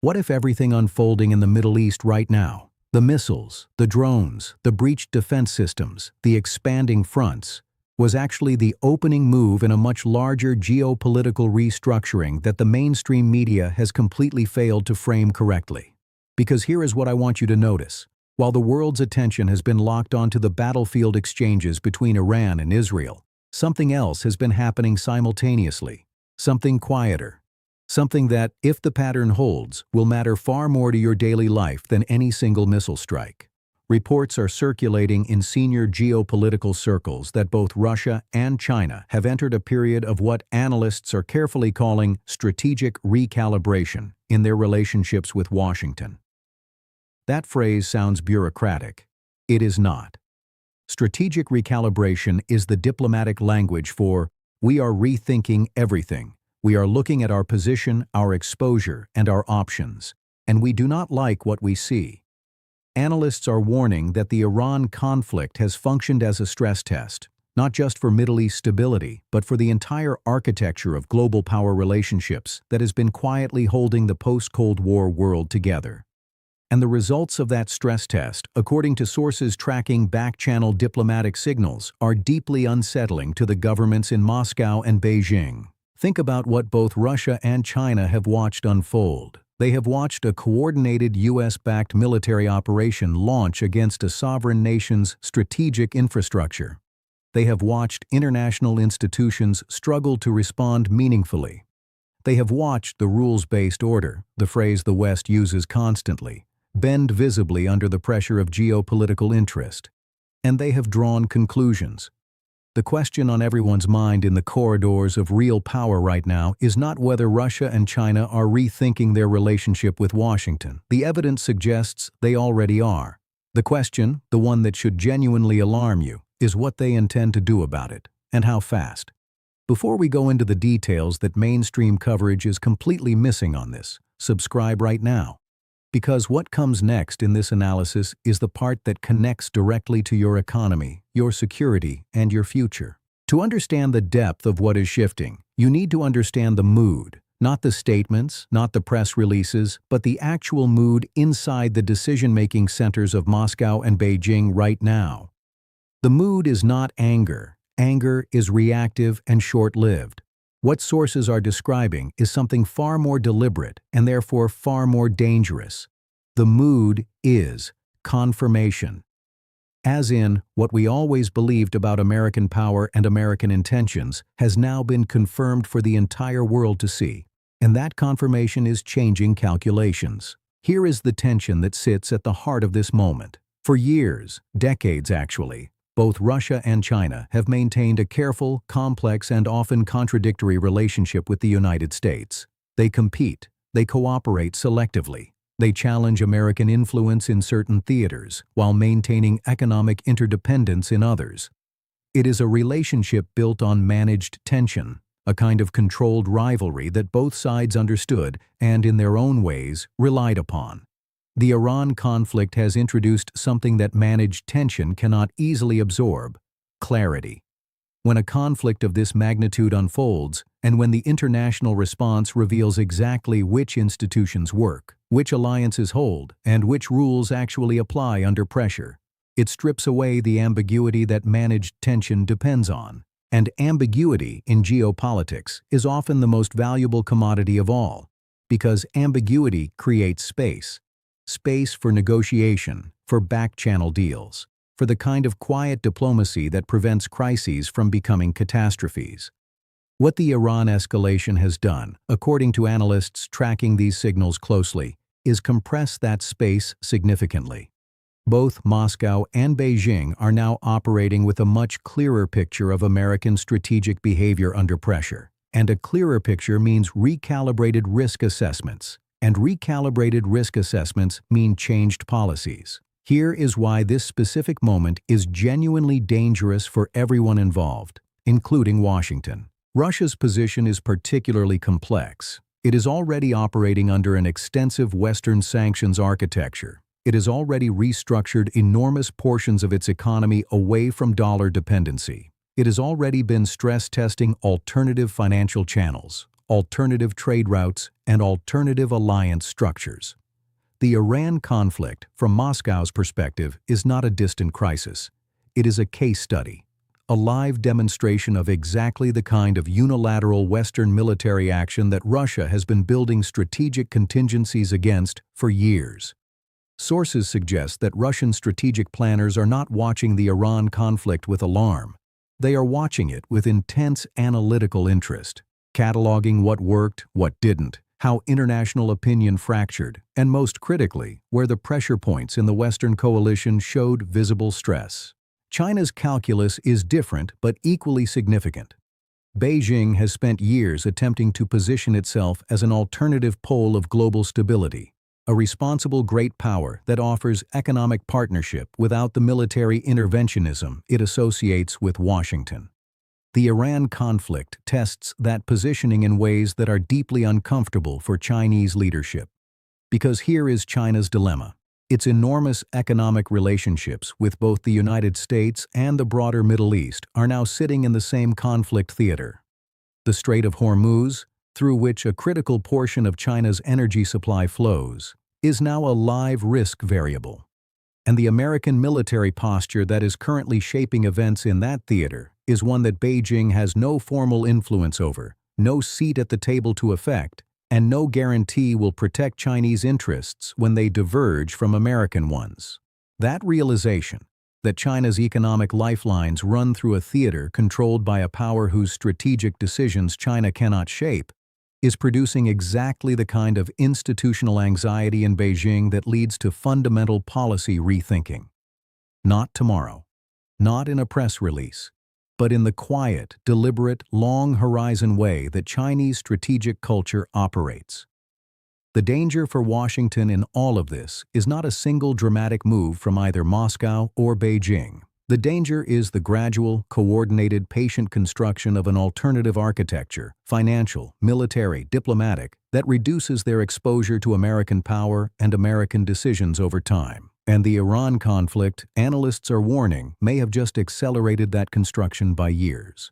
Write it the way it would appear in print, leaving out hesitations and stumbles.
What if everything unfolding in the Middle East right now, the missiles, the drones, the breached defense systems, the expanding fronts, was actually the opening move in a much larger geopolitical restructuring that the mainstream media has completely failed to frame correctly? Because here is what I want you to notice. While the world's attention has been locked onto the battlefield exchanges between Iran and Israel, something else has been happening simultaneously, something quieter, something that, if the pattern holds, will matter far more to your daily life than any single missile strike. Reports are circulating in senior geopolitical circles that both Russia and China have entered a period of what analysts are carefully calling strategic recalibration in their relationships with Washington. That phrase sounds bureaucratic. It is not. Strategic recalibration is the diplomatic language for, we are rethinking everything. We are looking at our position, our exposure, and our options, and we do not like what we see. Analysts are warning that the Iran conflict has functioned as a stress test, not just for Middle East stability, but for the entire architecture of global power relationships that has been quietly holding the post-Cold War world together. And the results of that stress test, according to sources tracking back-channel diplomatic signals, are deeply unsettling to the governments in Moscow and Beijing. Think about what both Russia and China have watched unfold. They have watched a coordinated US-backed military operation launch against a sovereign nation's strategic infrastructure. They have watched international institutions struggle to respond meaningfully. They have watched the rules-based order, the phrase the West uses constantly, bend visibly under the pressure of geopolitical interest. And they have drawn conclusions. The question on everyone's mind in the corridors of real power right now is not whether Russia and China are rethinking their relationship with Washington. The evidence suggests they already are. The question, the one that should genuinely alarm you, is what they intend to do about it, and how fast. Before we go into the details that mainstream coverage is completely missing on this, subscribe right now. Because what comes next in this analysis is the part that connects directly to your economy, your security, and your future. To understand the depth of what is shifting, you need to understand the mood, not the statements, not the press releases, but the actual mood inside the decision-making centers of Moscow and Beijing right now. The mood is not anger. Anger is reactive and short-lived. What sources are describing is something far more deliberate and therefore far more dangerous. The mood is confirmation. As in, what we always believed about American power and American intentions has now been confirmed for the entire world to see. And that confirmation is changing calculations. Here is the tension that sits at the heart of this moment. For years, decades actually, both Russia and China have maintained a careful, complex, and often contradictory relationship with the United States. They compete, they cooperate selectively, they challenge American influence in certain theaters while maintaining economic interdependence in others. It is a relationship built on managed tension, a kind of controlled rivalry that both sides understood and, in their own ways, relied upon. The Iran conflict has introduced something that managed tension cannot easily absorb: clarity. When a conflict of this magnitude unfolds, and when the international response reveals exactly which institutions work, which alliances hold, and which rules actually apply under pressure, it strips away the ambiguity that managed tension depends on. And ambiguity in geopolitics is often the most valuable commodity of all, because ambiguity creates space. Space for negotiation, for back-channel deals, for the kind of quiet diplomacy that prevents crises from becoming catastrophes. What the Iran escalation has done, according to analysts tracking these signals closely, is compress that space significantly. Both Moscow and Beijing are now operating with a much clearer picture of American strategic behavior under pressure. And a clearer picture means recalibrated risk assessments. And recalibrated risk assessments mean changed policies. Here is why this specific moment is genuinely dangerous for everyone involved, including Washington. Russia's position is particularly complex. It is already operating under an extensive Western sanctions architecture. It has already restructured enormous portions of its economy away from dollar dependency. It has already been stress testing alternative financial channels, alternative trade routes, and alternative alliance structures. The Iran conflict, from Moscow's perspective, is not a distant crisis. It is a case study, a live demonstration of exactly the kind of unilateral Western military action that Russia has been building strategic contingencies against for years. Sources suggest that Russian strategic planners are not watching the Iran conflict with alarm. They are watching it with intense analytical interest, cataloging what worked, what didn't, how international opinion fractured, and most critically, where the pressure points in the Western coalition showed visible stress. China's calculus is different but equally significant. Beijing has spent years attempting to position itself as an alternative pole of global stability, a responsible great power that offers economic partnership without the military interventionism it associates with Washington. The Iran conflict tests that positioning in ways that are deeply uncomfortable for Chinese leadership. Because here is China's dilemma. Its enormous economic relationships with both the United States and the broader Middle East are now sitting in the same conflict theater. The Strait of Hormuz, through which a critical portion of China's energy supply flows, is now a live risk variable. And the American military posture that is currently shaping events in that theater is one that Beijing has no formal influence over, no seat at the table to affect, and no guarantee will protect Chinese interests when they diverge from American ones. That realization, that China's economic lifelines run through a theater controlled by a power whose strategic decisions China cannot shape, is producing exactly the kind of institutional anxiety in Beijing that leads to fundamental policy rethinking. Not tomorrow, not in a press release, but in the quiet, deliberate, long-horizon way that Chinese strategic culture operates. The danger for Washington in all of this is not a single dramatic move from either Moscow or Beijing. The danger is the gradual, coordinated, patient construction of an alternative architecture, financial, military, diplomatic, that reduces their exposure to American power and American decisions over time. And the Iran conflict, analysts are warning, may have just accelerated that construction by years.